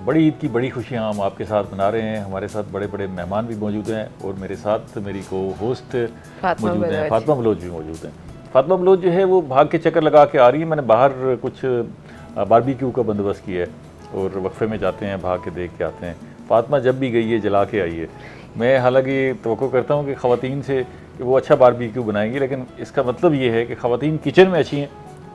बड़ी ईद की बड़ी खुशियाँ हम आपके साथ मना रहे हैं। हमारे साथ बड़े बड़े मेहमान भी मौजूद हैं और मेरे साथ मेरी को होस्ट मौजूद हैं, फातिमा बलोच भी मौजूद हैं। फातिमा बलोच जो है वो भाग के चक्कर लगा के आ रही है। मैंने बाहर कुछ बारबेक्यू का बंदोबस्त किया है और वक्फे में जाते हैं, भाग के देख के आते हैं। फातिमा जब भी गई है जला के आई है। मैं हालांकि तवक्को करता हूँ कि ख़वातीन से कि वो अच्छा बारबेक्यू बनाएंगी, लेकिन इसका मतलब ये है कि ख़वातीन किचन में अच्छी हैं,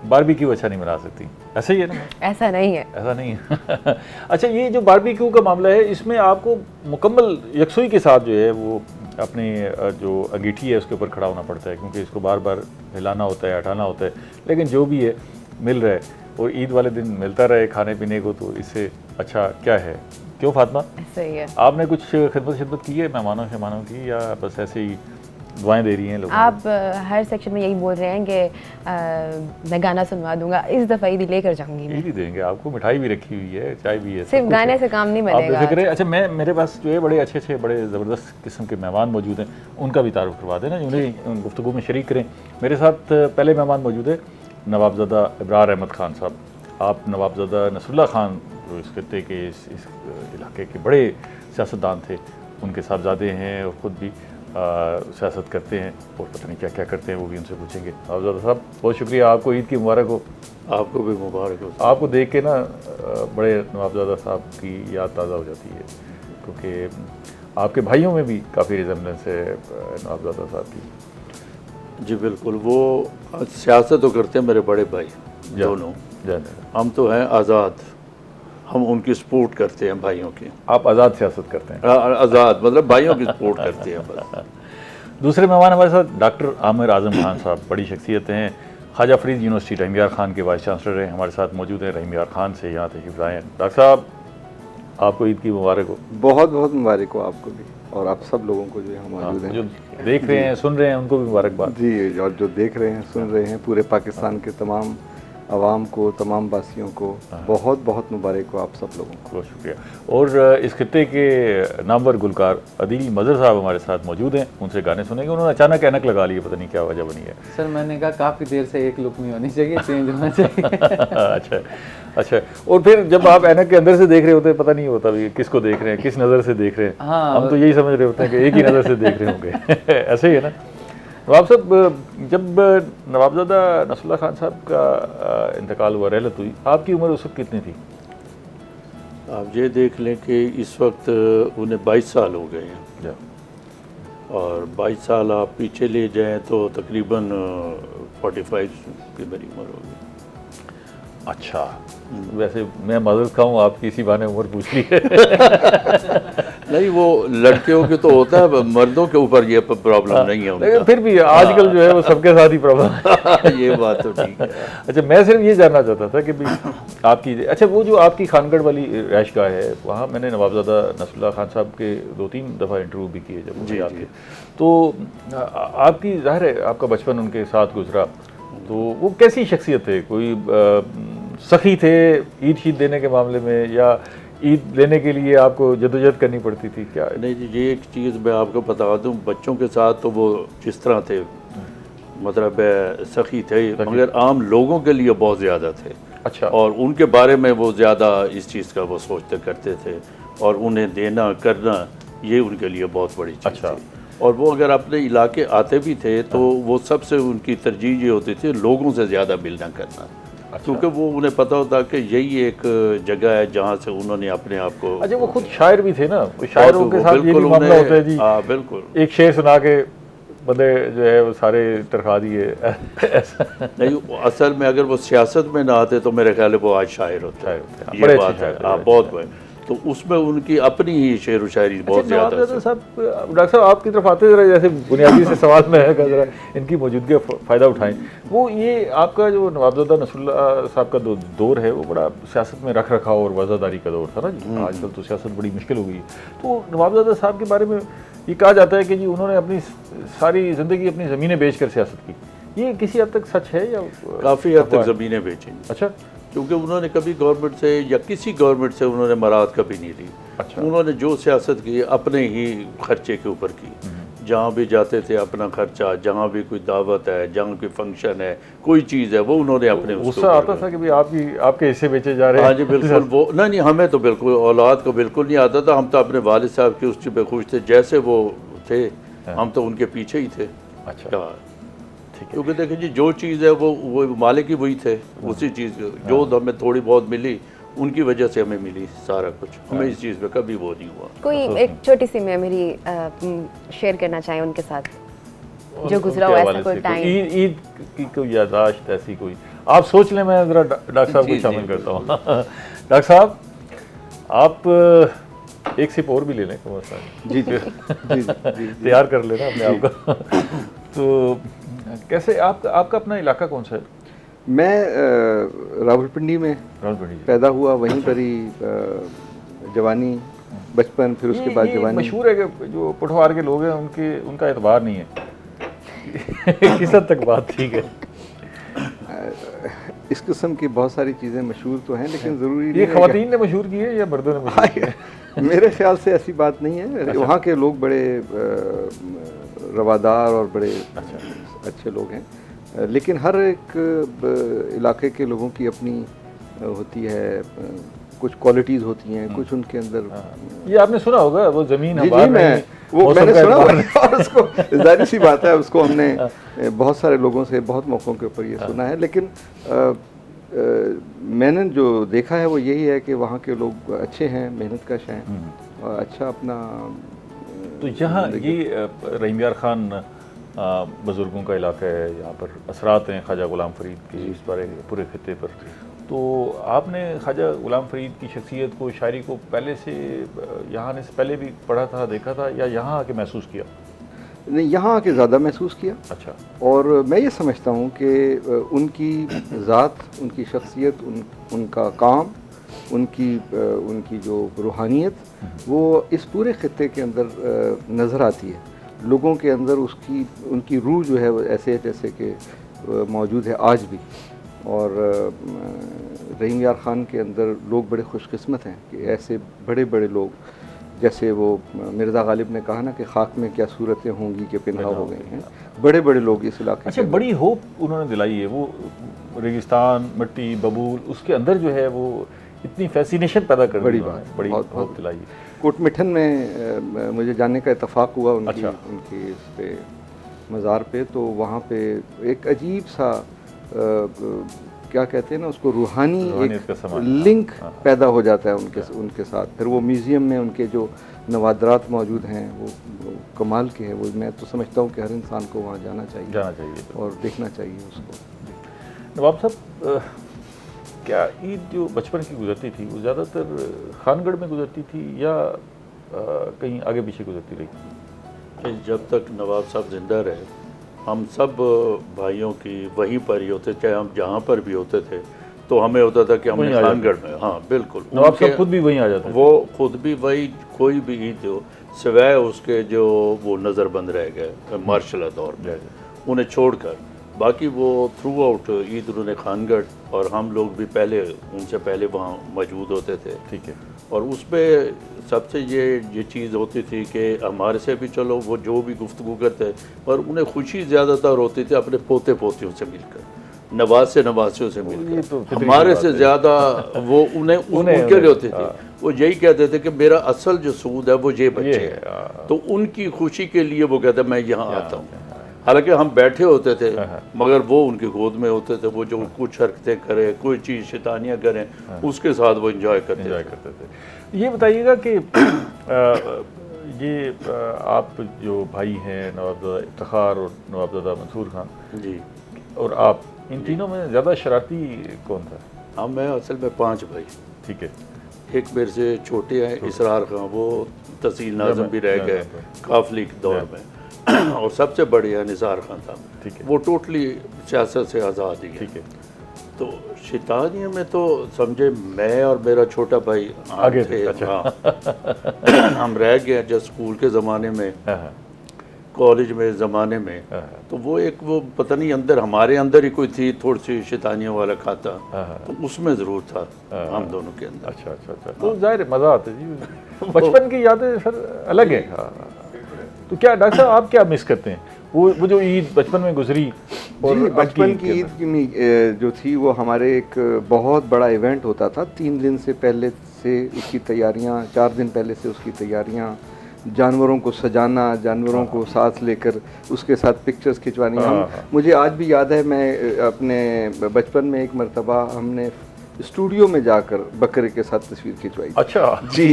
बारबेक्यू अच्छा नहीं बना सकती। ऐसा ही है ना? ऐसा नहीं है, ऐसा नहीं है। अच्छा, ये जो बारबेक्यू का मामला है इसमें आपको मुकम्मल यकसुई के साथ जो है वो अपनी जो अंगीठी है उसके ऊपर खड़ा होना पड़ता है, क्योंकि इसको बार बार हिलाना होता है, हटाना होता है। लेकिन जो भी है मिल रहा है और ईद वाले दिन मिलता रहे खाने पीने को, तो इससे अच्छा क्या है? क्यों फातिमा? सही है। आपने कुछ खिदमत की है मेहमानों की, या बस ऐसे ही दुआएं दे रही हैं लोगों? आप हर सेक्शन में यही बोल रहे हैं कि मैं गाना सुनवा दूंगा, इस दफ़ा ईदी लेकर जाऊंगी। ईदी देंगे आपको, मिठाई भी रखी हुई है, चाय भी है, सिर्फ गाने से काम नहीं बनेगा। आप फिक्र। अच्छा, मेरे पास जो है बड़े अच्छे बड़े ज़बरदस्त किस्म के मेहमान मौजूद हैं, उनका भी तारुफ करवा देना, उन्हें गुफ्तगू में शरीक करें। मेरे साथ पहले मेहमान मौजूद है नवाबज़दा इब्रार अहमद खान साहब। आप नवाबज़दा नसरुल्लाह खान जो इस खत्ते के इस इलाके के बड़े सियासतदान थे, उनके साहबजादे हैं और ख़ुद भी सियासत करते हैं और पता नहीं क्या क्या करते हैं, वो भी उनसे पूछेंगे। नवाबज़दा साहब बहुत शुक्रिया, आपको ईद की मुबारक हो। आपको भी मुबारक हो। आपको देख के ना बड़े नवाबज़दा साहब की याद ताज़ा हो जाती है, क्योंकि आपके भाइयों में भी काफ़ी रिजेम्बलेंस है नवाबज़दा साहब की। जी बिल्कुल, वो सियासत तो करते हैं मेरे बड़े भाई दोनों। हम तो हैं आज़ाद, हम उनकी सपोर्ट करते हैं भाइयों की। आप आज़ाद सियासत करते हैं? आज़ाद मतलब भाइयों की सपोर्ट करते हैं बस। दूसरे मेहमान हमारे साथ डॉक्टर आमिर आज़म खान साहब, बड़ी शख्सियत हैं। ख्वाजा फरीद यूनिवर्सिटी रहीम यार खान के वाइस चांसलर हैं, हमारे साथ मौजूद हैं। रहीम यार खान से यहाँ तशरीफ़ लाए हैं। डॉक्टर साहब आपको ईद की मुबारक हो। बहुत बहुत मुबारक हो आपको भी, और आप सब लोगों को जो यहाँ मौजूद हैं, जो देख रहे हैं सुन रहे हैं उनको भी मुबारकबाद। जी, और जो देख रहे हैं सुन रहे हैं, पूरे पाकिस्तान के तमाम आवाम को, तमाम वासियों को बहुत बहुत मुबारक हो आप सब लोगों को। बहुत शुक्रिया। और इस खत्ते के नामवर गुलकार अदील मज़हर साहब हमारे साथ मौजूद हैं, उनसे गाने सुनेंगे। उन्होंने अचानक ऐनक लगा ली, पता नहीं क्या वजह बनी है। सर मैंने कहा काफ़ी देर से एक लुक नहीं होनी चाहिए, चेंज होना चाहिए। अच्छा। और फिर जब आप ऐनक के अंदर से देख रहे होते हैं, पता नहीं होता भी किसको देख रहे हैं, किस नज़र से देख रहे हैं। हाँ, हम तो यही समझ रहे होते हैं कि एक ही नज़र से देख रहे होंगे। ऐसे ही है ना नवाब साहब? जब नवाबज़दा नसरुल्लाह खान साहब का इंतकाल हुआ, रहलत हुई, आपकी उम्र उस वक्त कितनी थी? आप ये देख लें कि इस वक्त उन्हें 22 साल हो गए हैं, और 22 साल आप पीछे ले जाएं तो तकरीबन 45 की मेरी उम्र होगी। अच्छा, वैसे मैं मदद खाऊँ, आपकी इसी बहाने उम्र पूछ ली है। नहीं, वो लड़कियों के तो होता है, मर्दों के ऊपर ये प्रॉब्लम नहीं है उनका। लेकिन फिर भी आजकल जो है वो सबके साथ ही प्रॉब्लम है। ये बात तो ठीक है। अच्छा, मैं सिर्फ ये जानना चाहता था कि भाई आपकी, अच्छा वो जो आपकी खानगढ़ वाली रैशगाह है, वहाँ मैंने नवाबज़दा नसरुल्लाह खान साहब के 2-3 दफ़ा इंटरव्यू भी किए जब मुझे याद थे। तो आपकी ज़ाहिर है आपका बचपन उनके साथ गुजरा, तो वो कैसी शख्सियत थे? कोई सखी थे ईद शीद देने के मामले में, या ईद लेने के लिए आपको जदोजहद करनी पड़ती थी क्या? नहीं जी, ये एक चीज़ मैं आपको बता दूं, बच्चों के साथ तो वो जिस तरह थे, मतलब सखी थे, मगर आम लोगों के लिए बहुत ज़्यादा थे। अच्छा। और उनके बारे में वो ज़्यादा इस चीज़ का वो सोचते करते थे, और उन्हें देना करना ये उनके लिए बहुत बड़ी चीज़ थी। और वो अगर अपने इलाके आते भी थे तो वो सबसे उनकी तरजीह ये होती थी लोगों से ज़्यादा मिलना करना। क्योंकि वो उन्हें पता होता कि यही एक जगह है जहाँ से उन्होंने अपने आप को। अच्छा, वो खुद शायर भी थे ना, शायरों के साथ ये भी मामला होता है जी। हाँ बिल्कुल, एक शेर सुना के बंदे जो है वो सारे तरखा दिए। नहीं, असल में अगर वो सियासत में ना आते तो मेरे ख्याल है वो आज शायर होते हैं। ये बात है, बहुत। तो उसमें उनकी अपनी ही शेर व शायरी बहुत ज़्यादा है। साहब, डॉक्टर साहब आपकी तरफ आते जरा, जैसे बुनियादी से सवाल में है कि जरा इनकी मौजूदगी का फ़ायदा उठाएं। वो ये आपका जो नवाबज़दा नसरुल्लाह साहब का दौर है वो बड़ा सियासत में रख रखाव और वज़ादारी का दौर था ना जी। आजकल तो सियासत बड़ी मुश्किल हो गई। तो नवाबज़दा साहब के बारे में ये कहा जाता है कि जी उन्होंने अपनी सारी ज़िंदगी अपनी ज़मीनें बेच कर सियासत की। ये किसी हद तक सच है या? काफ़ी हद तक ज़मीनें बेची। अच्छा। क्योंकि उन्होंने कभी गवर्नमेंट से या किसी गवर्नमेंट से उन्होंने मराद कभी नहीं ली। अच्छा। उन्होंने जो सियासत की अपने ही खर्चे के ऊपर की। जहाँ भी जाते थे अपना खर्चा, जहाँ भी कोई दावत है, जहाँ कोई फंक्शन है, कोई चीज़ है, वो उन्होंने अपने गुस्सा आता था कि भाई आप ही आपके हिस्से बेचे जा रहे हैं? हाँ जी बिल्कुल। वो नहीं, हमें तो बिल्कुल औलाद को बिल्कुल नहीं आता था। हम तो अपने वालिद साहब की उस चीज़ पे खुश थे, जैसे वो थे हम तो उनके पीछे ही थे। अच्छा, ठीक है। क्योंकि देखिए जी, जो चीज़ है वो मालिक ही वही थे, उसी चीज़ जो हमें थोड़ी बहुत मिली उनकी वजह से हमें मिली सारा कुछ। हमें इस चीज़ पे कभी वो नहीं हुआ। कोई एक छोटी सी मेमोरी शेयर करना चाहें उनके साथ, जो गुजरा हो ऐसा कोई टाइम? ईद की कोई याददाश्त ऐसी कोई आप सोच लें, मैं ज़रा डॉक्टर साहब को शामिल करता हूँ। डॉक्टर साहब, आप एक सिप और भी ले लें कमर साहब। जी जी जी जी तैयार कर लेना अपने आप को। तो कैसे आपका अपना इलाका कौन सा है? मैं रावलपिंडी में रावलपिंडी। पैदा हुआ, वहीं पर ही जवानी, बचपन, फिर उसके बाद ये जवानी। मशहूर है कि जो पुठवार के लोग हैं उनका एतबार नहीं है। किस हद तक बात ठीक है? इस किस्म की बहुत सारी चीज़ें मशहूर तो हैं, लेकिन ज़रूरी ये नहीं है ख़वातीन ने मशहूर की है या मर्दों ने मशहूर की है? मेरे ख्याल से ऐसी बात नहीं है। वहाँ के लोग बड़े रवादार और बड़े अच्छे लोग हैं, लेकिन हर एक इलाके के लोगों की अपनी होती है, कुछ क्वालिटीज़ होती हैं, कुछ उनके अंदर। ये आपने सुना होगा, वो ज़मीन जी हमारी जी, मैंने सुना, और उसको जाहिर सी बात है, उसको हमने बहुत सारे लोगों से बहुत मौक़ों के ऊपर ये सुना है, लेकिन मैंने जो देखा है वो यही है कि वहाँ के लोग अच्छे हैं, मेहनतकश हैं और अच्छा अपना। तो यहाँ ये रहीम यार खान बुज़ुर्गों का इलाका है, यहाँ पर असरात हैं ख्वाजा ग़ुलाम फ़रीद के इस बारे पूरे खित्ते पर। तो आपने ख्वाजा ग़ुलाम फ़रीद की शख्सियत को, शायरी को पहले से यहाँ आने से पहले भी पढ़ा था, देखा था, या यहाँ आके महसूस किया? नहीं, यहाँ आके ज़्यादा महसूस किया। अच्छा। और मैं ये समझता हूँ कि उनकी ज़ात, उनकी शख्सियत, उनका काम, उनकी जो रूहानियत, वो इस पूरे खित्ते के अंदर नज़र आती है। लोगों के अंदर उनकी रूह जो है वो ऐसे जैसे कि मौजूद है आज भी। और रहीम यार ख़ान के अंदर लोग बड़े खुशकिस्मत हैं कि ऐसे बड़े बड़े लोग, जैसे वो मिर्ज़ा गालिब ने कहा ना कि खाक में क्या सूरतें होंगी कि पिन्हा हो गई हैं, बड़े बड़े लोग इस इलाके। अच्छा, बड़ी होप उन्होंने दिलाई है। वो रेगिस्तान, मिट्टी, बबूल, उसके अंदर जो है वो इतनी फैसिनेशन पैदा कर दी, बड़ी होप दिलाई है। कोटमिठन में मुझे जाने का इत्तफाक हुआ उनकी इस पे मज़ार पे, तो वहाँ पे एक अजीब सा क्या कहते हैं ना उसको, रूहानी एक लिंक पैदा हो जाता है उनके साथ। फिर वो म्यूज़ियम में उनके जो नवादरात मौजूद हैं वो कमाल के हैं। वो मैं तो समझता हूँ कि हर इंसान को वहाँ जाना चाहिए और देखना चाहिए उसको। नवाब साहब, क्या ईद जो बचपन की गुजरती थी वो ज़्यादातर खानगढ़ में गुजरती थी या कहीं आगे पीछे गुजरती रही? जब तक नवाब साहब जिंदा रहे, हम सब भाइयों की वहीं पर ही होते, चाहे हम जहाँ पर भी होते थे, तो हमें होता था कि हमने खानगढ़ में। हाँ बिल्कुल, नवाब साहब खुद भी वहीं आ जाते, वो खुद भी वही, कोई भी ईद हो सिवाय उसके जो वो नज़रबंद रह गए मार्शल दौर में, उन्हें छोड़कर बाकी वो थ्रू आउट ईद उन्होंने खानगढ़, और हम लोग भी पहले उनसे पहले वहाँ मौजूद होते थे। ठीक है। और उस पर सबसे ये चीज़ होती थी कि हमारे से भी चलो वो जो भी गुफ्तगू करते, पर उन्हें खुशी ज़्यादातर होती थी अपने पोते पोतियों से मिलकर, नवासे नवासियों से मिलकर। तो हमारे से ज़्यादा वो उन्हें उनके लिए होती थी। वो यही कहते थे कि मेरा असल जो सूद है वो ये बच्चे हैं, तो उनकी खुशी के लिए वो कहते मैं यहाँ आता हूँ। हालांकि हम बैठे होते थे मगर वो उनकी गोद में होते थे, वो जो कुछ हरकतें करें, कोई चीज़ शैतानियाँ करें, उसके साथ वो एंजॉय करते थे। ये बताइएगा कि ये आप जो भाई हैं नवाबज़ादा इफ्तिखार और नवाबज़ादा मंसूर खान जी, और आप, इन तीनों में ज़्यादा शरारती कौन था? हाँ, मैं असल में 5 भाई। ठीक है। एक मेरे से छोटे हैं इसरार खान, वो तहसील नाज़िम भी रह गए काफली के दौर में, और सबसे बड़े हैं निसार खान साहब। वो टोटली सियासत से आज़ाद ही है। ठीक है। तो शैतानियों में तो समझे मैं और मेरा छोटा भाई आगे थे। हाँ। हम रह गए जब स्कूल के ज़माने में, कॉलेज में ज़माने में, तो वो एक वो पता नहीं अंदर हमारे अंदर ही कोई थी थोड़ी सी शैतानियों वाला खाता, तो उसमें ज़रूर था हम दोनों के अंदर। अच्छा। तो जाहिर मज़ा आता है जी, बचपन की यादें सर अलग है। तो क्या डॉक्टर साहब आप क्या मिस करते हैं, वो जो ईद बचपन में गुजरी और जी, अब बचपन ईद की के ईद की जो थी वो हमारे एक बहुत बड़ा इवेंट होता था। 3 दिन से पहले से उसकी तैयारियां, 4 दिन पहले से उसकी तैयारियां, जानवरों को सजाना, जानवरों को साथ लेकर उसके साथ पिक्चर्स खिंचवानी। मुझे आज भी याद है, मैं अपने बचपन में एक मरतबा हमने स्टूडियो में जाकर बकरे के साथ तस्वीर खिंचवाई। अच्छा जी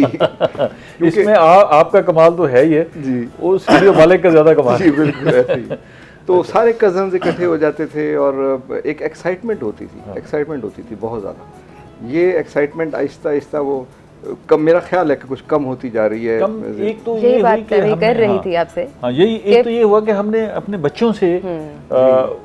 इसमें आपका कमाल तो है ही है जी, वो स्टूडियो वाले का ज़्यादा कमाल जी बिल्कुल ऐसे ही। तो सारे कजन्स इकट्ठे हो जाते थे और एक एक्साइटमेंट होती थी, एक्साइटमेंट होती थी बहुत ज़्यादा। ये एक्साइटमेंट आहिस्ता आहिस्ता वो कम, मेरा ख्याल है कि कुछ कम होती जा रही है। कम एक तो यही ये हुई बात कि मैं कर रही थी आपसे। हाँ यही एक तो ये हुआ कि हमने अपने बच्चों से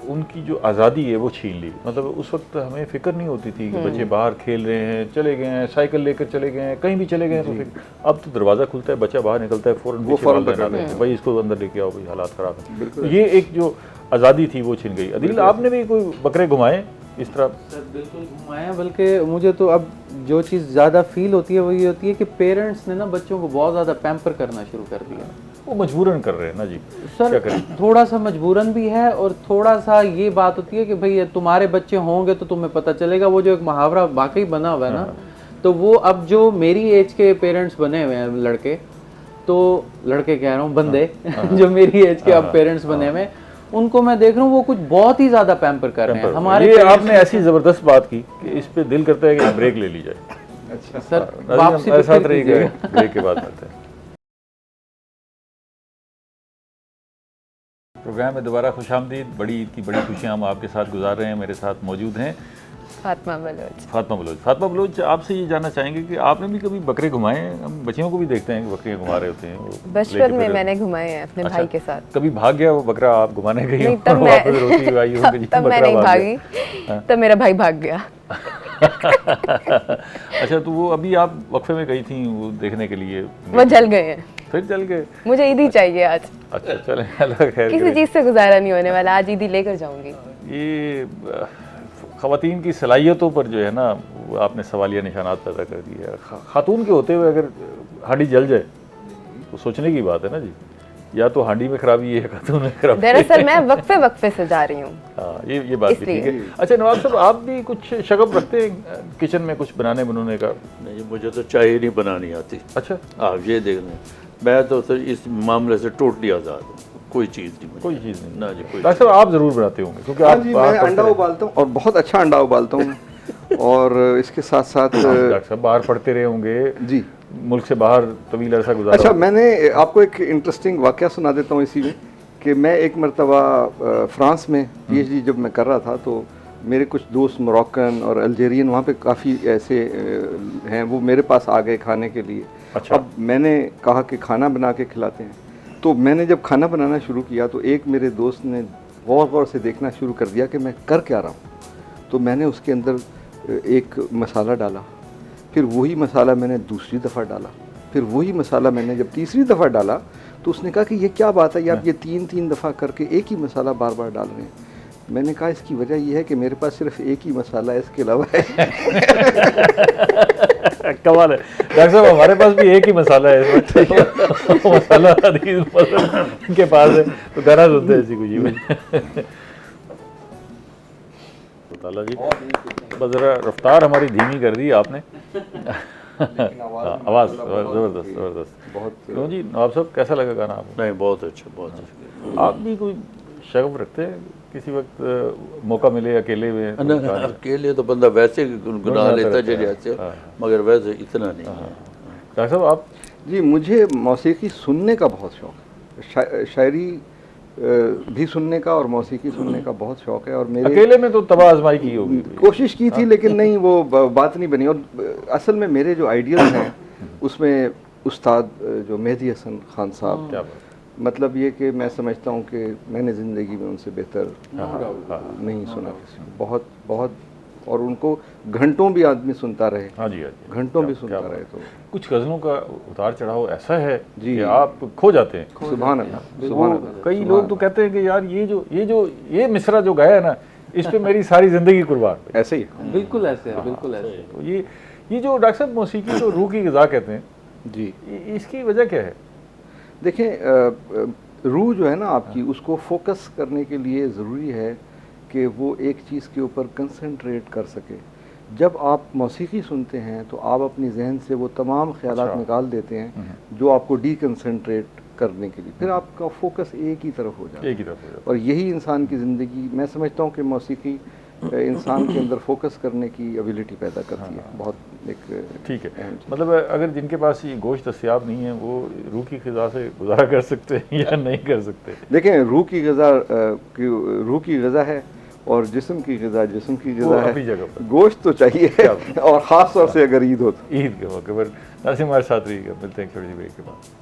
उनकी जो आज़ादी है वो छीन ली। मतलब उस वक्त हमें फिक्र नहीं होती थी कि बच्चे बाहर खेल रहे हैं, चले गए हैं, साइकिल लेकर चले गए हैं, कहीं भी चले गए हैं, तो फिर अब तो दरवाज़ा खुलता है, बच्चा बाहर निकलता है, फ़ौरन पकड़ लेते हैं, भाई इसको अंदर लेके आओ, भाई हालात ख़राब है। तो ये एक जो आज़ादी थी वो छिन गई। अदील आपने भी कोई बकरे घुमाए इस तरह? सर बिल्कुल घुमाया, बल्कि मुझे तो अब जो चीज़ ज़्यादा फील होती है वो ये होती है कि पेरेंट्स ने ना बच्चों को बहुत ज़्यादा पैम्पर करना शुरू कर दिया। वो मजबूरन कर रहे हैं ना जी, सर क्या करें? थोड़ा सा मजबूरन भी है और थोड़ा सा ये बात होती है कि भाई तुम्हारे बच्चे होंगे तो तुम्हें पता चलेगा। वो जो एक मुहावरा वाकई बना हुआ है ना, तो वो अब जो मेरी एज के पेरेंट्स बने हुए हैं लड़के, तो लड़के कह रहा हूँ बंदे जो मेरी एज के अब पेरेंट्स बने हुए, उनको मैं देख रहा हूँ वो कुछ बहुत ही ज्यादा पैम्पर कर रहे हैं हमारे। ये आपने ऐसी जबरदस्त बात की कि इस पे दिल करता है कि ब्रेक ले ली जाए। अच्छा सर, वापसी पे साथ फिर रहिएगा, कीजिएगा। ब्रेक के बाद मिलते हैं। प्रोग्राम में दोबारा खुशामदीद। बड़ी ईद की बड़ी खुशियाँ हम आपके साथ गुजार रहे हैं। मेरे साथ मौजूद हैं फातिमा बलोच। फातिमा बलोच, आपसे ये जानना चाहेंगे कि आपने भी कभी बकरे घुमाए हैं? हम बच्चियों को भी देखते हैं कि बकरियाँ घुमा रहे होते हैं, वो बचपन में मैंने घुमाए हैं अपने भाई के साथ। कभी भाग गया वो बकरा, आप घुमाने गई नहीं, हो, तब मैं वापस रोती हुई आई हो कि जी तब मैं बकरा नहीं भाग गया। भागी, तब मेरा भाई भाग गया। अच्छा, तो वो अभी आप वक्फे में गई थी वो देखने के लिए, वो जल गए हैं, फिर जल गए? मुझे ईदी चाहिए आज। अच्छा चलें, अल्लाह खैर किसी करे। चीज़ से गुजारा नहीं होने वाला, आज ईदी लेकर जाऊंगी। ये ख़वातीन की सलाहियतों पर जो है ना, वो आपने सवालिया निशानात पैदा कर दिए। खातून के होते हुए अगर हांडी जल जाए तो सोचने की बात है ना जी, या तो हांडी में खराबी है, खातून में खराबी। दरअसल मैं वक्फे से जा रही हूँ। हाँ, ये बात भी ठीक है। अच्छा नवाब साहब, आप भी कुछ शगफ रखते हैं किचन में कुछ बनाने का? नहीं, मुझे तो चाय ही नहीं बनानी आती। अच्छा, आप ये देख लें, मैं तो इस मामले से टोटली आज़ाद हूँ, कोई चीज़ नहीं मुझे। कोई चीज़ नहीं ना जी, कोई डॉक्टर साहब आप ज़रूर बनाते होंगे क्योंकि हाँ आप जी, बाहर मैं पढ़ते अंडा रहे। उबालता हूँ और बहुत अच्छा अंडा उबालता हूँ। और इसके साथ साथ डॉक्टर साहब बाहर पढ़ते रहे होंगे जी, मुल्क से बाहर तवील अरसा गुजारा। अच्छा, मैंने आपको एक इंटरेस्टिंग वाक़या सुना देता हूँ इसी में कि मैं एक मरतबा फ्रांस में पीएचडी जब मैं कर रहा था, तो मेरे कुछ दोस्त मोरक्कन और अल्जेरियन वहाँ पे काफ़ी ऐसे हैं, वो मेरे पास आ गए खाने के लिए। अच्छा। अब मैंने कहा कि खाना बना के खिलाते हैं, तो मैंने जब खाना बनाना शुरू किया तो एक मेरे दोस्त ने गौर से देखना शुरू कर दिया कि मैं कर क्या रहा हूँ। तो मैंने उसके अंदर एक मसाला डाला, फिर वही मसाला मैंने दूसरी दफ़ा डाला, फिर वही मसाला मैंने जब तीसरी दफ़ा डाला तो उसने कहा कि ये क्या बात है, आप ये 3 दफ़ा करके एक ही मसाला बार बार डाल रहे हैं। मैंने कहा इसकी वजह यह है कि मेरे पास सिर्फ एक ही मसाला है, इसके अलावा है। कमाल है डॉक्टर साहब, हमारे पास भी एक ही मसाला है इस वक्त। वो मसाला हदीस के पास है, तो गाना सुनते हैं इसी को जी। ताला जी, बस ज़रा रफ्तार हमारी धीमी कर दी आपने। आवाज़ ज़बरदस्त बहुत। क्यों जी नवाब साहब, कैसा लगा गाना आपको? नहीं, बहुत अच्छा, बहुत अच्छा। आप भी कोई शगफ रखते हैं किसी वक्त मौका मिले अकेले में? अकेले तो बंदा वैसे गुनगुना लेता जैसे, मगर वैसे इतना नहीं। डॉक्टर साहब आप? जी, मुझे मौसीकी सुनने का बहुत शौक़ है, शायरी भी सुनने का और मौसीकी सुनने का बहुत शौक़ है। और मेरे अकेले में तो तबाह आजमाई की होगी, कोशिश की थी, लेकिन नहीं, वो बात नहीं बनी। और असल में मेरे जो आइडियल्स हैं उसमें उस्ताद जो मेहदी हसन खान साहब, क्या मतलब ये कि मैं समझता हूँ कि मैंने ज़िंदगी में उनसे बेहतर नहीं सुना किसी को, बहुत बहुत। और उनको घंटों भी आदमी सुनता रहे। हाँ जी, हाँ जी, घंटों भी सुनता रहे। तो कुछ गज़लों का उतार चढ़ाव ऐसा है जी कि आप खो जाते हैं। सुभान अल्लाह, सुभान अल्लाह। कई लोग तो कहते हैं कि यार ये मिसरा जो गाया है ना, इस पे मेरी सारी ज़िंदगी कुर्बान। ऐसे ही बिल्कुल ऐसे है, बिल्कुल ऐसे। तो ये जो डॉक्टर साहब मौसीकी को रूह की ग़िज़ा कहते हैं जी, इसकी वजह क्या है? देखें, रूह जो है ना आपकी, उसको फोकस करने के लिए ज़रूरी है कि वो एक चीज़ के ऊपर कंसंट्रेट कर सके। जब आप मौसीकी सुनते हैं तो आप अपनी जहन से वो तमाम ख्यालात निकाल देते हैं जो आपको डीकंसंट्रेट करने के लिए, फिर आपका फोकस एक ही तरफ हो जाता है। और यही इंसान की ज़िंदगी, मैं समझता हूँ कि मौसीकी इंसान के अंदर फोकस करने की एबिलिटी पैदा करती है। बहुत एक ठीक है, मतलब अगर जिनके पास ये गोश्त दस्तयाब नहीं है वो रूह की ग़िज़ा से गुजारा कर सकते हैं या नहीं कर सकते? देखें, रूह की ग़िज़ा है और जिस्म की ग़िज़ा है। गोश्त तो चाहिए और ख़ास तौर से अगर ईद हो तो। ईद के मौके पर। नाज़रीन हमारे साथ रहिएगा, मिलते हैं छोटी सी ब्रेक के बाद।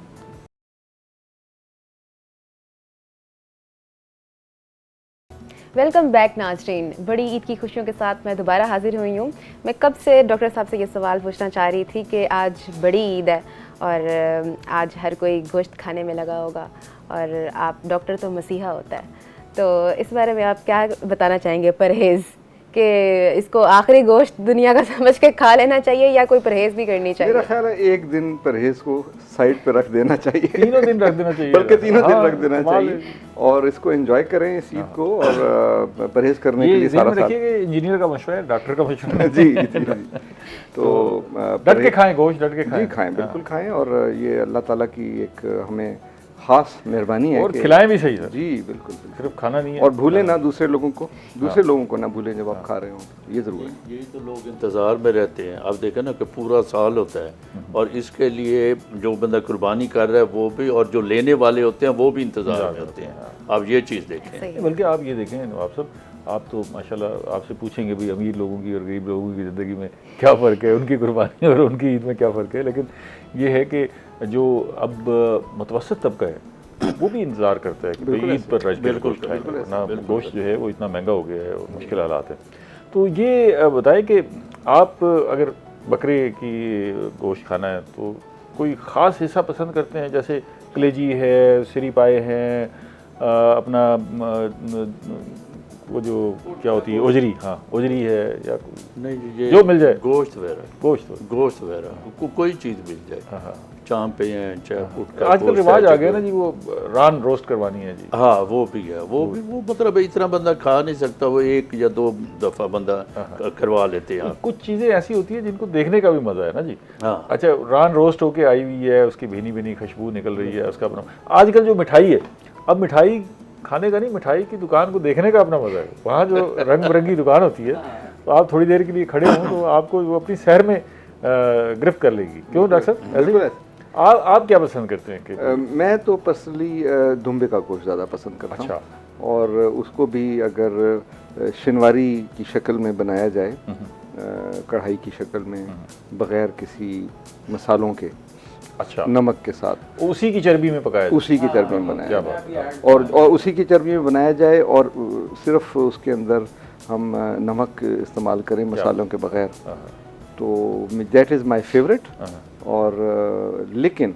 वेलकम बैक नाज़रीन। बड़ी ईद की खुशियों के साथ मैं दोबारा हाजिर हुई हूँ। मैं कब से डॉक्टर साहब से ये सवाल पूछना चाह रही थी कि आज बड़ी ईद है और आज हर कोई गोश्त खाने में लगा होगा और आप डॉक्टर तो मसीहा होता है, तो इस बारे में आप क्या बताना चाहेंगे? परहेज़ कि इसको आखिरी गोश्त दुनिया का समझ के खा लेना चाहिए या कोई परहेज़ भी करनी चाहिए? मेरा ख्याल है एक दिन परहेज़ को साइड पे रख देना चाहिए। तीनों दिन रख देना चाहिए, बल्कि तीनों दिन रख देना चाहिए और इसको एंजॉय करें इस ईद को। और परहेज़ करने के लिए सारा साथ इंजीनियर का मशवरा है, डॉक्टर का मशवरा है। जी। तो डट के खाएं, गोश्त डट के खाएं। जी खाएं, बिल्कुल खाएं। और ये अल्लाह ताला की एक हमें खास मेहरबानी है और खिलाएं भी सही सर। जी बिल्कुल, सिर्फ खाना नहीं है। और भूलें ना दूसरे लोगों को ना भूलें जब आप खा रहे हो, ये ज़रूर है। यही तो लोग इंतज़ार में रहते हैं। आप देखें ना कि पूरा साल होता है और इसके लिए जो बंदा कुर्बानी कर रहा है वो भी, और जो लेने वाले होते हैं वो भी इंतज़ार में होते हैं। आप ये चीज़ देखें। बल्कि आप ये देखें नवाब साहब, आप तो माशाल्लाह आपसे पूछेंगे भी अमीर लोगों की और गरीब लोगों की ज़िंदगी में क्या फ़र्क है, उनकी कुर्बानी और उनकी ईद में क्या फ़र्क है, लेकिन ये है कि जो अब मुतवस्सित तबका है वो भी इंतज़ार करता है कि भाई ईद पर रश गोश्त खाएंगे, ना गोश्त जो है वो इतना महंगा हो गया है और मुश्किल हालात है। तो ये बताएं कि आप अगर बकरे की गोश्त खाना है तो कोई ख़ास हिस्सा पसंद करते हैं, जैसे कलेजी है, सिरी पाए हैं, अपना वो जो क्या होती है ओजरी, हाँ ओजरी है, या नहीं जो मिल जाए गोश्त वगैरह कोई चीज़ मिल जाए। हाँ, चांपे हैं, चाहे आजकल रिवाज आ गया ना जी, वो रान रोस्ट करवानी है जी। हाँ वो भी है, वो मतलब इतना बंदा खा नहीं सकता, वो एक या दो दफ़ा बंदा करवा लेते हैं। कुछ चीज़ें ऐसी होती है जिनको देखने का भी मज़ा है ना जी। हाँ अच्छा, रान रोस्ट होके आई हुई है, उसकी भीनी भीनी खुशबू निकल रही है, उसका अपना आजकल जो मिठाई है, अब मिठाई खाने का नहीं, मिठाई की दुकान को देखने का अपना मज़ा है। वहाँ जो रंग बिरंगी दुकान होती है तो आप थोड़ी देर के लिए खड़े हों तो आपको वो अपनी शहर में गिरफ्त कर लेगी। क्यों डॉक्टर साहब, आप क्या पसंद करते हैं कि? मैं तो पर्सनली दुम्बे का गोश्त ज़्यादा पसंद करता हूँ। और उसको भी अगर शिनवारी की शक्ल में बनाया जाए, कढ़ाई की शक्ल में, बग़ैर किसी मसालों के, अच्छा, नमक के साथ, उसी की चर्बी में पकाया, उसी की चर्बी में बनाया जाए और उसी की चर्बी में बनाया जाए और सिर्फ उसके अंदर हम नमक इस्तेमाल करें मसालों के बग़ैर, तो दैट इज़ माय फेवरेट। और लेकिन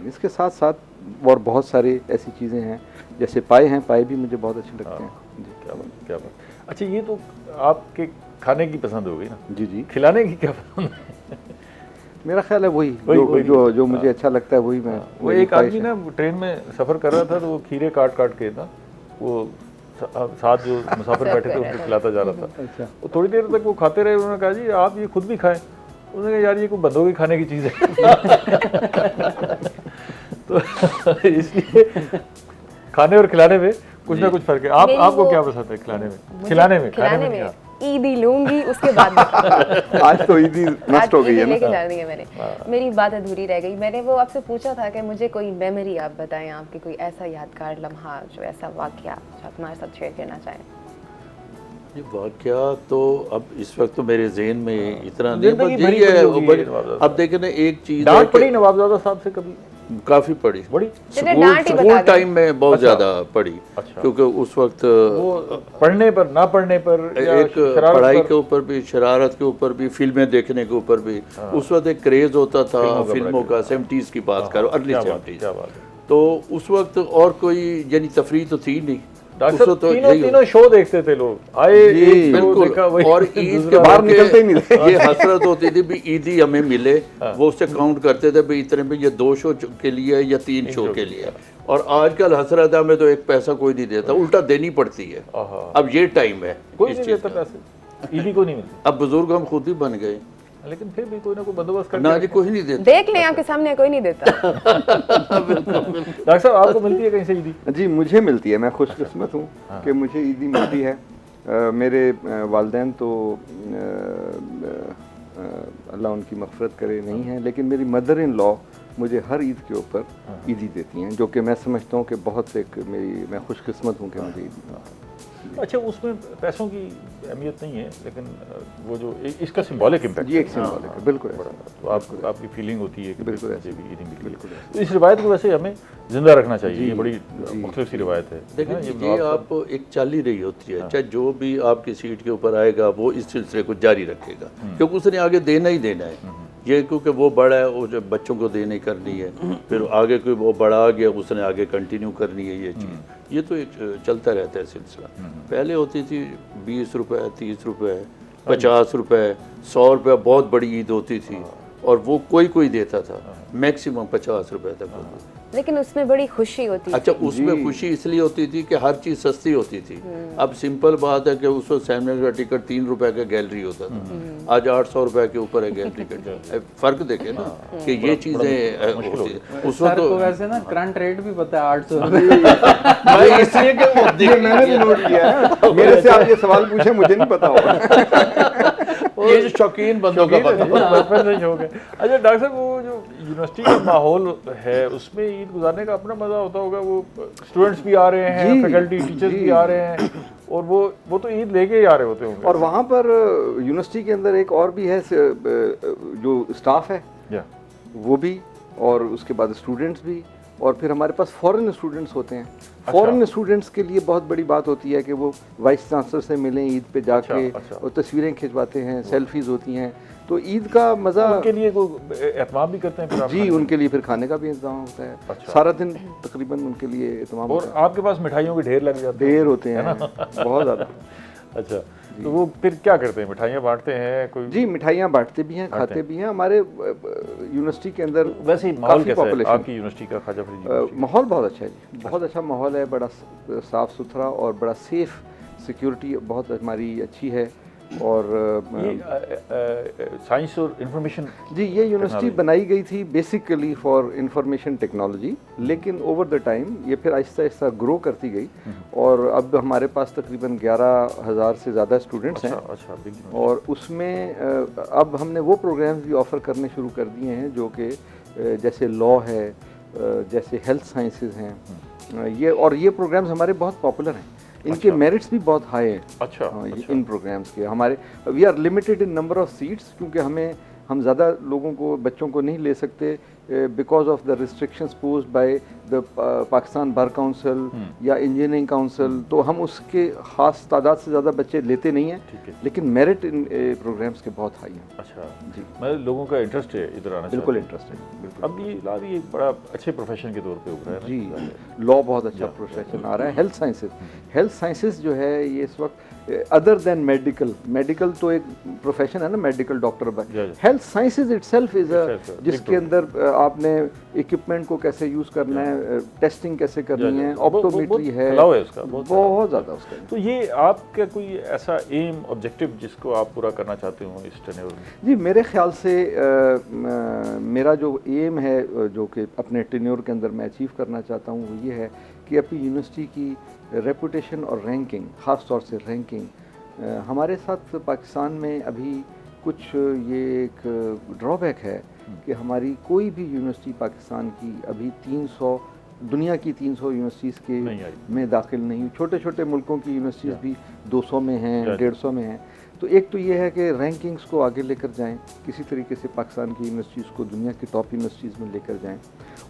इसके साथ साथ और बहुत सारी ऐसी चीज़ें हैं, जैसे पाए हैं, पाए भी मुझे बहुत अच्छे लगते हैं जी। क्या बात। अच्छा, ये तो आपके खाने की पसंद हो गई ना जी। खिलाने की क्या पसंद है? मेरा ख्याल है वही जो मुझे अच्छा लगता है वही मैं। वो एक आदमी ना ट्रेन में सफ़र कर रहा था तो वो खीरे काट के ना वो साथ जो मुसाफिर बैठे थे उनको खिलाता जा रहा था। अच्छा। वो थोड़ी देर तक वो खाते रहे, उन्होंने कहा जी आप ये खुद भी खाएं। उन्होंने कहा यार ये कोई बंदों की खाने की चीज़ है। तो इसलिए खाने और खिलाने में कुछ ना कुछ फर्क है। आपको क्या पसंद है खिलाने में? ईदी लूंगी उसके बाद आज तो ईदी नष्ट हो गई है ना, लेके जा दी है मैंने। मेरी बात अधूरी रह गई। मैंने वो आपसे पूछा था कि मुझे कोई मेमोरी आप बताएं, आपकी कोई ऐसा यादगार लम्हा, जो ऐसा वाकया जो आप हमारे साथ शेयर करना चाहें। ये वाकया तो अब इस वक्त तो मेरे जहन में इतना नहीं है। अब देखें ना, एक चीज़ डांट पड़ी नवाबजादा साहब से कभी? काफ़ी पढ़ी स्कूल टाइम में बहुत ज़्यादा पढ़ी। अच्छा। क्योंकि उस वक्त वो पढ़ने पर ना पढ़ने पर, एक पढ़ाई के ऊपर भी, शरारत के ऊपर भी, फिल्में देखने के ऊपर भी उस वक्त एक क्रेज़ होता था फिल्मों का। 70s की बात करो, अर्ली 70s। तो उस वक्त और कोई यानी तफरीह तो थी नहीं, डॉक्टर साहब तो तीनों शो देखते थे लोग, आए एक शो देखा, बिल्कुल। वही और ईद के बाहर मौके निकलते ही नहीं थे। ये हसरत होती थी भी ईदी हमें मिले, वो उससे काउंट करते थे भी इतने में ये 2 शो के लिए या 3 शो के लिए। और आजकल हसरत है, हमें तो एक पैसा कोई नहीं देता, उल्टा देनी पड़ती है। अब ये टाइम है कोई इस नहीं चीज़ देता का। पैसे, ईदी को नहीं मिलती, अब बुजुर्ग हम खुद ही बन गए, लेकिन फिर भी कोई ना कोई बंदोबस्त ना करके जी कोई नहीं देता। देख लें आपके सामने कोई नहीं देता। डॉक्टर साहब आपको मिलती है कहीं से ईदी? जी मुझे मिलती है, मैं खुशकिस्मत हूँ कि मुझे ईदी मिलती है। मेरे वालिदैन तो अल्लाह उनकी मग़फ़िरत करे नहीं है, लेकिन मेरी मदर इन लॉ मुझे हर ईद के ऊपर ईदी देती हैं, जो कि मैं समझता हूँ कि बहुत एक मैं खुशकिस्मत हूँ कि मुझे ईदी। अच्छा, उसमें पैसों की अहमियत नहीं है, लेकिन वो जो इसका सिंबॉलिक इम्पैक्ट, ये एक सिंबॉलिक है, बिल्कुल बड़ा, तो आपकी फीलिंग होती है कि बिल्कुल मुझे भी ईदी मिली। तो इस रिवायत को वैसे हमें जिंदा रखना चाहिए, ये बड़ी मुख्तलिफ सी रिवायत है। लेकिन ये आप एक चाल ही रही होती है, चाहे जो भी आपकी सीट के ऊपर आएगा वो इस सिलसिले को जारी रखेगा, क्योंकि उसने आगे देना ही देना है। ये क्योंकि वो बड़ा है, वो जो बच्चों को देने करनी है, फिर आगे कोई वो बड़ा आ गया उसने आगे कंटिन्यू करनी है ये चीज़। ये तो एक चलता रहता है सिलसिला। पहले होती थी 20 रुपए, 30 रुपए, 50 रुपए, 100 रुपये, बहुत बड़ी ईद होती थी और वो कोई देता था, मैक्सिमम 50 रुपए तक होती थी। लेकिन उसमें बड़ी खुशी होती अच्छा, उसमें खुशी इसलिए होती थी कि हर चीज़ सस्ती होती थी। अब सिंपल बात है कि उस वक्त सैमने का टिकट 3 रुपए का गैलरी होता था, आज 800 रुपए के ऊपर है गैलरी टिकट। फ़र्क देखे ना कि ये चीज़ें होती है उस वक्त। तो वैसे ना करंट रेट भी पता है 800 इसलिए कि वो मैंने भी नोट किया है, मेरे से आप ये सवाल पूछे मुझे नहीं पता होगा। ये जो शौकीन बंदों का पता बचपन से शौक है। अच्छा डॉक्टर साहब, वो जो यूनिवर्सिटी का माहौल है उसमें ईद गुजारने का अपना मजा होता होगा, वो स्टूडेंट्स भी आ रहे हैं, फैकल्टी टीचर्स भी आ रहे हैं, और वो तो ईद लेके ही आ रहे होते होंगे। और वहाँ पर यूनिवर्सिटी के अंदर एक और भी है, जो स्टाफ है वो भी, और उसके बाद स्टूडेंट्स भी, और फिर हमारे पास फॉरेन स्टूडेंट्स होते हैं। फॉरेन स्टूडेंट्स के लिए बहुत बड़ी बात होती है कि वो वाइस चांसलर से मिलें ईद पे जाके, और तस्वीरें खिंचवाते हैं, सेल्फीज होती हैं, तो ईद का मज़ा उनके लिए कोई एहतमाम भी करते हैं फिर आप? जी, उनके लिए फिर खाने का भी इंतजाम होता है। सारा दिन तकरीबन उनके लिए इंतजाम और आपके पास मिठाइयों के ढेर लग जाते हैं? ढेर होते हैं बहुत ज़्यादा। अच्छा, तो वो फिर क्या करते हैं, मिठाइयाँ बांटते हैं कोई? जी, मिठाइयाँ बांटते भी हैं, खाते भी हैं। हमारे यूनिवर्सिटी के अंदर वैसे ही माहौल कैसा है आपकी यूनिवर्सिटी का, ख्वाजा फरीद यूनिवर्सिटी? माहौल बहुत अच्छा है जी, बहुत अच्छा माहौल है, बड़ा साफ़ सुथरा और बड़ा सेफ, सिक्योरिटी बहुत हमारी अच्छी है। और साइंस और इंफॉर्मेशन, जी, ये यूनिवर्सिटी बनाई गई थी बेसिकली फॉर इंफॉर्मेशन टेक्नोलॉजी, लेकिन ओवर द टाइम ये फिर आहिस्ता आहिस्ता ग्रो करती गई, और अब हमारे पास तकरीबन 11,000 से ज़्यादा स्टूडेंट्स हैं। और उसमें अब हमने वो प्रोग्राम्स भी ऑफ़र करने शुरू कर दिए हैं जो कि जैसे लॉ है, जैसे हेल्थ साइंसेज हैं, ये प्रोग्राम्स हमारे बहुत पॉपुलर हैं। इनके मेरिट्स भी बहुत हाई हैं। अच्छा, इन प्रोग्राम्स के हमारे we are limited in number of seats, क्योंकि हम ज़्यादा लोगों को, बच्चों को नहीं ले सकते because of the restrictions posed by the Pakistan bar council या इंजीनियरिंग काउंसिल, तो हम उसके ख़ास तादाद से ज़्यादा बच्चे लेते नहीं हैं, लेकिन मेरिट इन प्रोग्राम्स के बहुत हाई हैं। अच्छा जी, मतलब लोगों का इंटरेस्ट है इधर आना? बिल्कुल इंटरेस्ट है, बिल्कुल। अब ये लॉ भी एक बड़ा अच्छे प्रोफेशन के तौर पे उभरा है जी, लॉ बहुत अच्छा प्रोफेशन आ रहा है। हेल्थ साइंसेज जो है ये इस वक्त अदर देन मेडिकल तो एक प्रोफेशन है ना, मेडिकल डॉक्टर बन, हेल्थ साइंसेज इटसेल्फ इज जिसके अंदर आपने इक्विपमेंट को कैसे यूज़ करना है, टेस्टिंग कैसे करनी है, ऑप्टोमेट्री है, बहुत ज़्यादा उसका। तो ये आपका कोई ऐसा एम, ऑब्जेक्टिव जिसको आप पूरा करना चाहते हो इस टेन्योर में? जी, मेरे ख़्याल से मेरा जो एम है, जो कि अपने टेन्योर के अंदर मैं अचीव करना चाहता हूँ, वो ये है कि अपनी यूनिवर्सिटी की रेपुटेशन और रैंकिंग, ख़ास तौर से रैंकिंग, हमारे साथ पाकिस्तान में अभी कुछ ये एक ड्रॉबैक है कि हमारी कोई भी यूनिवर्सिटी पाकिस्तान की अभी 300 दुनिया की 300 यूनिवर्सिटीज़ के में दाखिल नहीं। छोटे छोटे मुल्कों की यूनिवर्सिटीज़ भी 200 में हैं, 150 में हैं। तो एक तो ये है कि रैंकिंग्स को आगे लेकर जाएं, किसी तरीके से पाकिस्तान की यूनिवर्सिटीज़ को दुनिया की टॉप यूनिवर्सिटीज़ में लेकर जाएं।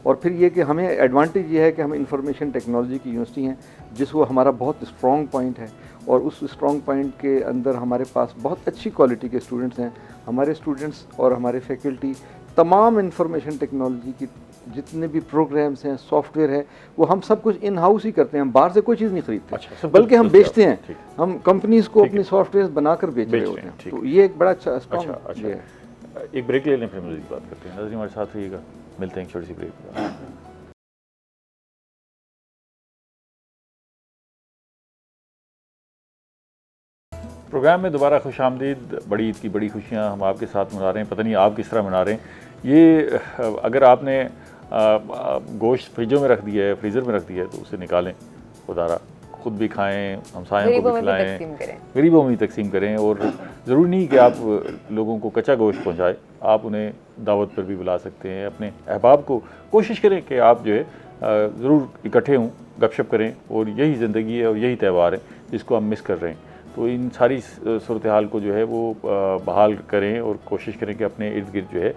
और फिर ये कि हमें एडवांटेज ये है कि हम इंफॉर्मेशन टेक्नोलॉजी की यूनिवर्सिटी हैं, जिसको हमारा बहुत स्ट्रॉन्ग पॉइंट है, और उस स्ट्रॉन्ग पॉइंट के अंदर हमारे पास बहुत अच्छी क्वालिटी के स्टूडेंट्स हैं। हमारे स्टूडेंट्स और हमारे फैकल्टी तमाम इंफॉर्मेशन टेक्नोलॉजी की जितने भी प्रोग्राम्स हैं, सॉफ्टवेयर है, वो हम सब कुछ इन हाउस ही करते हैं, हम बाहर से कोई चीज़ नहीं खरीदते। अच्छा, बल्कि हम बेचते हैं, ठीक। हम कंपनीज को अपनी सॉफ्टवेयर बनाकर बेच रहे होते हैं। ठीक। तो ये एक बड़ा अच्छा strong अच्छा ये है। एक ब्रेक ले लें, फिर मज़ीद बात करते हैं। नाज़रीन हमारे साथ रहिएगा, मिलते हैं एक छोटी सी ब्रेक के बाद। प्रोग्राम में दोबारा खुशामदीद। बड़ी ईद की बड़ी खुशियाँ हम आपके साथ मना रहे हैं, पता नहीं आप किस तरह मना रहे हैं। ये अगर आपने गोश्त फ्रिजों में रख दिया है, फ्रीज़र में रख दिया है, तो उसे निकालें, खुदारा खुद भी खाएं, हमसायों को भी खिलाएं, गरीबों में भी तकसीम करें। और ज़रूरी नहीं कि आप लोगों को कच्चा गोश्त पहुँचाएं, आप उन्हें दावत पर भी बुला सकते हैं। अपने अहबाब को कोशिश करें कि आप जो है ज़रूर इकट्ठे हों, गपशप करें। और यही ज़िंदगी है और यही त्यौहार है जिसको हम मिस कर रहे हैं। तो इन सारी सूरत हाल को जो है वो बहाल करें और कोशिश करें कि अपने इर्द गिर्द जो है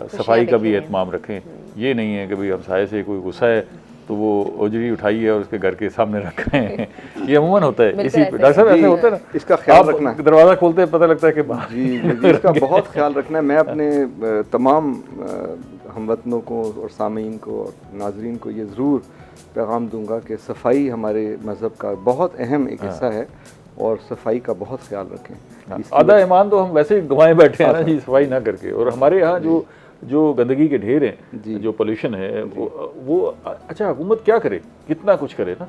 सफाई का भी एहतमाम रखें। ये नहीं है कि भाई हमसाये से कोई गुस्सा है तो वो ओजरी उठाइए और उसके घर के सामने रखें। ये अमूमन होता है। इसी डॉक्टर साहब ऐसे होता है ना, इसका ख्याल रखना, दरवाज़ा खोलते हैं पता लगता है कि बाहर। जी, इसका बहुत ख्याल रखना है। मैं अपने तमाम हमवतनों को और सामीन को और नाजरीन को ये ज़रूर पैगाम दूंगा कि सफाई हमारे मज़हब का बहुत अहम एक हिस्सा है और सफाई का बहुत ख्याल रखें। आधा ईमान तो हम वैसे ही गंवाए बैठे हैं ना जी, सफाई ना करके। और हमारे यहाँ जो गंदगी के ढेर हैं, जो पोल्यूशन है, वो अच्छा हुकूमत क्या करे, कितना कुछ करे ना,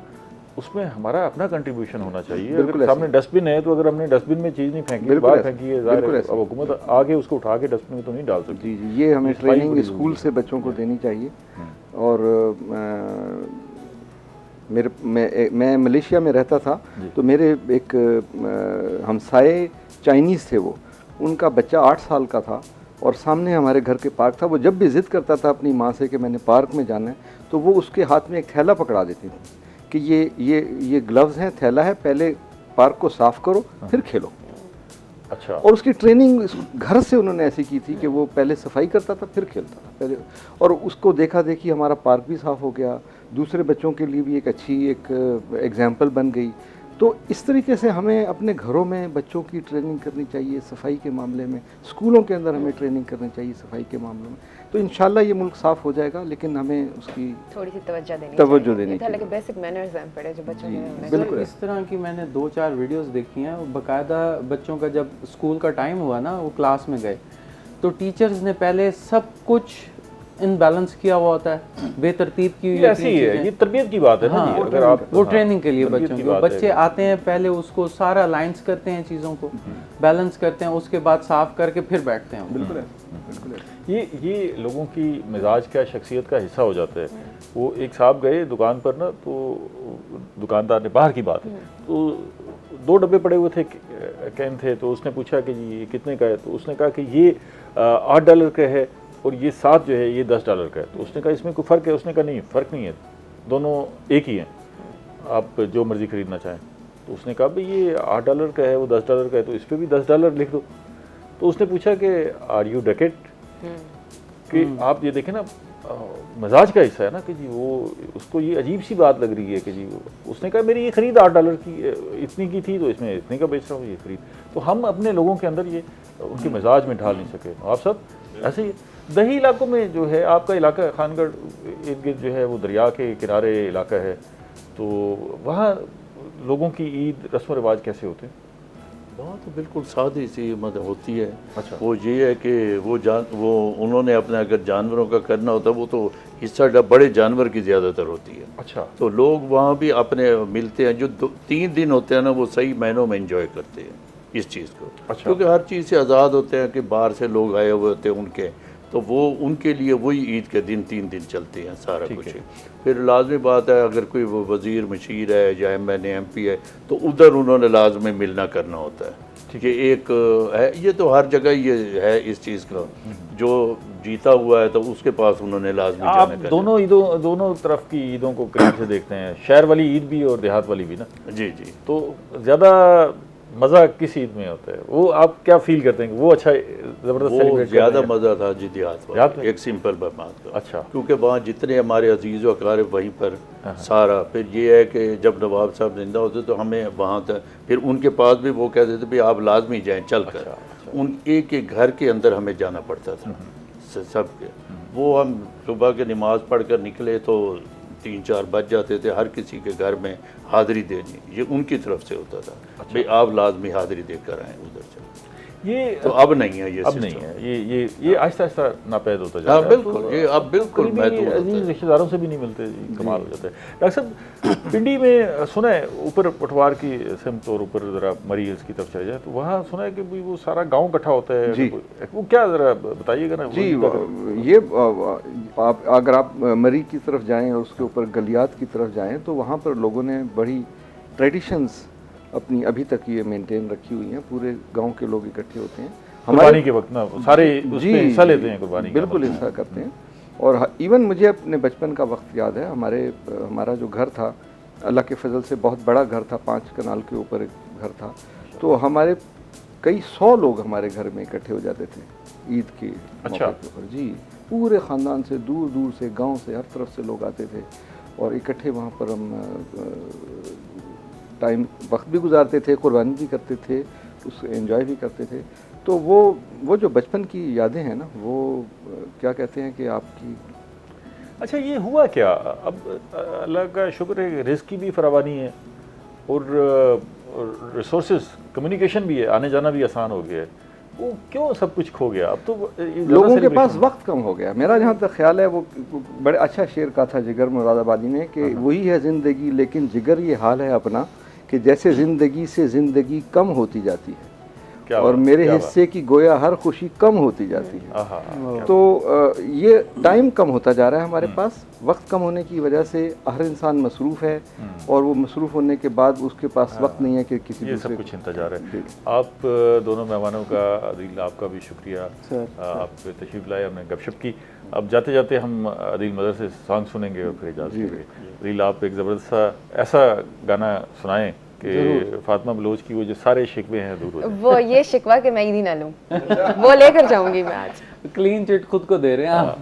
उसमें हमारा अपना कंट्रीब्यूशन होना चाहिए। अगर सामने डस्टबिन है तो अगर हमने डस्टबिन में चीज़ नहीं फेंकी, बाहर फेंकी है, अब हुकूमत आगे उसको उठा के डस्टबिन में तो नहीं डाल सकती। जी, ये हमें ट्रेनिंग स्कूल से बच्चों को देनी चाहिए। और मैं मलेशिया में रहता था, तो मेरे एक हमसाये चाइनीज़ थे, वो उनका बच्चा 8 साल का था और सामने हमारे घर के पार्क था। वो जब भी ज़िद करता था अपनी माँ से कि मैंने पार्क में जाना है, तो वो उसके हाथ में एक थैला पकड़ा देती थी कि ये ग्लव्स हैं, थैला है, पहले पार्क को साफ़ करो फिर खेलो। अच्छा। और उसकी ट्रेनिंग घर से उन्होंने ऐसी की थी कि वो पहले सफाई करता था फिर खेलता था पहले। और उसको देखा देखी हमारा पार्क भी साफ़ हो गया, दूसरे बच्चों के लिए भी एक अच्छी एक एग्जाम्पल बन गई। तो इस तरीके से हमें अपने घरों में बच्चों की ट्रेनिंग करनी चाहिए सफाई के मामले में, स्कूलों के अंदर हमें ट्रेनिंग करनी चाहिए सफाई के मामलों में। तो इंशाल्लाह ये मुल्क साफ़ हो जाएगा, लेकिन हमें उसकी थोड़ी सी तवज्जो देनी चाहिए। बेसिक मैनर्स हैं पड़े जो बच्चों में। बिल्कुल इस तरह की मैंने 2-4 वीडियोस देखी हैं। बाकायदा बच्चों का जब स्कूल का टाइम हुआ ना, वो क्लास में गए तो टीचर्स ने पहले सब कुछ इनबैलेंस किया हुआ होता है, बेतरतीब की हुई ऐसी है। ये तरबियत की बात है ना जी। अगर आप वो ट्रेनिंग के लिए बच्चों की, बच्चे आते हैं पहले उसको सारा अलाइंस करते हैं, चीज़ों को बैलेंस करते हैं, उसके बाद साफ करके फिर बैठते हैं। बिल्कुल। ये लोगों की मिजाज का, शख्सियत का हिस्सा हो जाता है। वो एक साहब गए दुकान पर ना, तो दुकानदार ने, बाहर की बात है, तो 2 डब्बे पड़े हुए थे, कैन थे, तो उसने पूछा कि जी ये कितने का है? तो उसने कहा कि ये $8 का है और ये 7 जो है ये $10 का है। तो उसने कहा इसमें कोई फ़र्क है? उसने कहा नहीं, फ़र्क नहीं है, दोनों एक ही हैं, आप जो मर्ज़ी ख़रीदना चाहें। तो उसने कहा भाई ये $8 का है, वो $10 का है, तो इस पर भी $10 लिख दो। तो उसने पूछा कि आर यू डकेट, कि आप ये देखें ना, मजाज का हिस्सा है ना कि जी वो उसको ये अजीब सी बात लग रही है कि जी उसने कहा मेरी ये ख़रीद $8 की इतनी की थी, तो इसमें इतने का बेच रहा हूँ ये ख़रीद। तो हम अपने लोगों के अंदर ये उनके मिजाज में ढाल नहीं सके। आप सब ऐसे ही दही इलाकों में जो है, आपका इलाका खानगढ़ इर्द गिर्द जो है वो दरिया के किनारे इलाका है, तो वहाँ लोगों की ईद रस्म रिवाज कैसे होते हैं? वहाँ तो बिल्कुल सादी सी मतलब होती है। अच्छा। वो ये है कि वो उन्होंने अपने अगर जानवरों का करना होता है, वो तो हिस्सा बड़े जानवर की ज़्यादातर होती है। अच्छा। तो लोग वहाँ भी अपने मिलते हैं, जो 3 दिन होते हैं ना, वो सही महीनों में इंजॉय करते हैं इस चीज़ को। अच्छा। क्योंकि हर चीज़ से आज़ाद होते हैं कि बाहर से लोग आए हुए होते हैं उनके, तो वो उनके लिए वही ईद के दिन 3 दिन चलते हैं सारा कुछ। फिर लाजमी बात है अगर कोई वो वज़ीर मशीर है या MNA MP है, तो उधर उन्होंने लाजमी मिलना करना होता है। ठीक है, एक है, ये तो हर जगह ये है इस चीज़ का, जो जीता हुआ है तो उसके पास उन्होंने लाजमी आप जाना दोनों तरफ की ईदों को करीब से देखते हैं, शहर वाली ईद भी और देहात वाली भी ना? जी जी। तो ज़्यादा मज़ा किस ईद में होता है? वो आप क्या फील करते हैं? वो अच्छा ज़बरदस्त वो ज़्यादा मज़ा था जी देहात में? एक सिंपल बात का। अच्छा। क्योंकि वहाँ जितने हमारे अजीज़ व अकारिब वहीं पर सारा, फिर ये है कि जब नवाब साहब जिंदा होते तो हमें वहाँ तक, फिर उनके पास भी वो कहते थे भाई आप लाजमी जाएँ चल कर। उन एक घर के अंदर हमें जाना पड़ता था सबके। वो हम सुबह के नमाज पढ़ कर निकले तो 3-4 बज जाते थे, हर किसी के घर में हाज़िरी देनी, ये उनकी तरफ से होता था। भाई आप लाजमी हाज़िरी देकर आएँ उधर से। ये तो अब नहीं है ये अब नहीं है, ये आहिस्ता आहिस्ता नापैद होता जा रहा है। बिल्कुल, ये अब बिल्कुल महदूद होता अजीज है। रिश्तेदारों से भी नहीं मिलते जी, कमाल हो जाता है। डॉक्टर साहब पिंडी में सुना है ऊपर पटवार की सिमत और ऊपर ज़रा मरी इसकी तरफ चले जाए तो वहाँ सुना है कि भाई वो सारा गांव इकट्ठा होता है जी। वो क्या ज़रा बताइएगा ना। जी, ये आप अगर आप मरी की तरफ जाएं और उसके ऊपर गलियात की तरफ जाएं तो वहाँ पर लोगों ने बड़ी ट्रेडिशंस अपनी अभी तक ये मेंटेन रखी हुई हैं। पूरे गांव के लोग इकट्ठे होते हैं कुर्बानी के वक्त ना सारे उसमें हिस्सा लेते हैं, कुर्बानी का बिल्कुल हिस्सा करते हैं। और इवन मुझे अपने बचपन का वक्त याद है, हमारा जो घर था अल्लाह के फजल से बहुत बड़ा घर था, 5 कनाल के ऊपर एक घर था। तो हमारे कई 100 लोग हमारे घर में इकट्ठे हो जाते थे ईद के मौके के ऊपर। जी, पूरे ख़ानदान से, दूर दूर से, गांव से, हर तरफ से लोग आते थे और इकट्ठे वहाँ पर हम टाइम वक्त भी गुजारते थे, कुर्बानी भी करते थे, उसको एंजॉय भी करते थे। तो वो जो बचपन की यादें हैं ना, वो क्या कहते हैं कि आपकी। अच्छा, ये हुआ क्या अब अल्लाह का शुक्र है रिस्क की भी फरावानी है और रिसोर्सेज कम्युनिकेशन भी है, आने जाना भी आसान हो गया है, वो क्यों सब कुछ खो गया? अब तो लोगों के पास वक्त कम हो गया। मेरा जहाँ तक ख्याल है, वो बड़े अच्छा शेर कहा था जिगर मुरादाबादी ने कि वही है ज़िंदगी लेकिन जिगर ये हाल है अपना कि जैसे ज़िंदगी से ज़िंदगी कम होती जाती है और मेरे हिस्से की गोया हर खुशी कम होती जाती है। तो ये टाइम कम होता जा रहा है हमारे पास। वक्त कम होने की वजह से हर इंसान मसरूफ़ है और वो मसरूफ़ होने के बाद उसके पास वक्त नहीं है कि किसी ये दूसरे सब कुछ इंतजार है। आप दोनों मेहमानों का अदील आपका भी शुक्रिया, आप तशरीफ़ लाए, हमने गपशप की। अब जाते जाते हम अदील मदर से सॉन्ग सुनेंगे और फिर इजाज़त देंगे। अदील आप एक ज़बरदस्त सा ऐसा गाना सुनाएं कि फातिमा बलोच की वो जो सारे शिकवे हैं दूर हो जाएं। वो ये शिकवा कि मैं ईद ही ना लूं, वो लेकर जाऊंगी मैं आज। क्लीन चिट खुद को दे रहे हैं आप।